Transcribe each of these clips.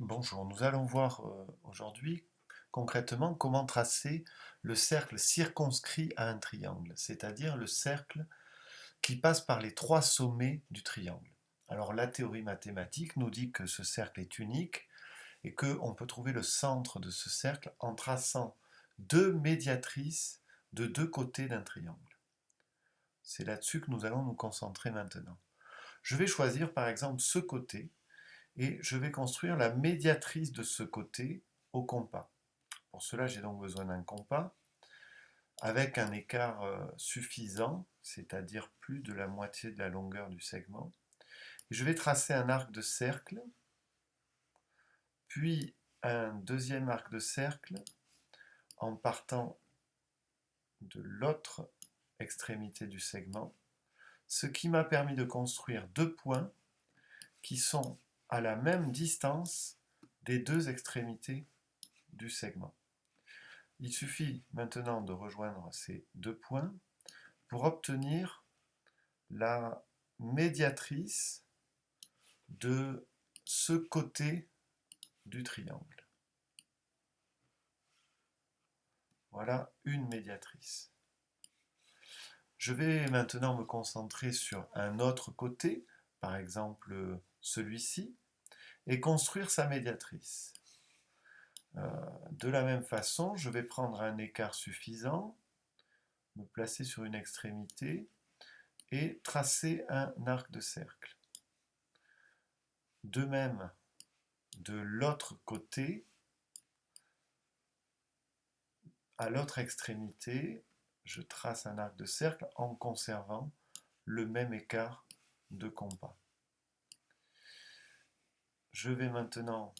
Bonjour, nous allons voir aujourd'hui concrètement comment tracer le cercle circonscrit à un triangle, c'est-à-dire le cercle qui passe par les trois sommets du triangle. Alors la théorie mathématique nous dit que ce cercle est unique et qu'on peut trouver le centre de ce cercle en traçant deux médiatrices de deux côtés d'un triangle. C'est là-dessus que nous allons nous concentrer maintenant. Je vais choisir par exemple ce côté et je vais construire la médiatrice de ce côté au compas. Pour cela, j'ai donc besoin d'un compas avec un écart suffisant, c'est-à-dire plus de la moitié de la longueur du segment. Et je vais tracer un arc de cercle, puis un deuxième arc de cercle en partant de l'autre extrémité du segment, ce qui m'a permis de construire deux points qui sont à la même distance des deux extrémités du segment. Il suffit maintenant de rejoindre ces deux points pour obtenir la médiatrice de ce côté du triangle. Voilà une médiatrice. Je vais maintenant me concentrer sur un autre côté, par exemple celui-ci, et construire sa médiatrice. De la même façon, je vais prendre un écart suffisant, me placer sur une extrémité et tracer un arc de cercle. De même, de l'autre côté, à l'autre extrémité, je trace un arc de cercle en conservant le même écart de compas. Je vais maintenant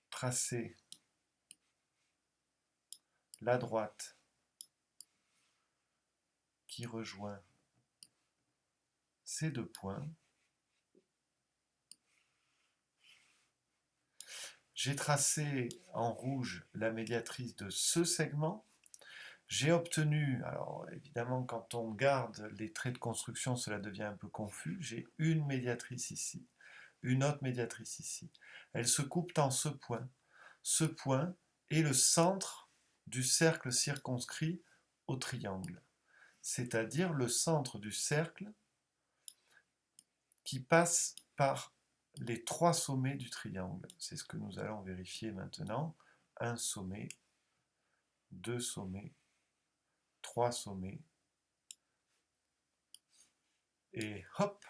tracer la droite qui rejoint ces deux points. J'ai tracé en rouge la médiatrice de ce segment. J'ai obtenu, alors évidemment quand on garde les traits de construction cela devient un peu confus, j'ai une médiatrice ici, une autre médiatrice ici. Elles se coupent en ce point. Ce point est le centre du cercle circonscrit au triangle, c'est-à-dire le centre du cercle qui passe par les trois sommets du triangle. C'est ce que nous allons vérifier maintenant. Un sommet, deux sommets, trois sommets, et hop,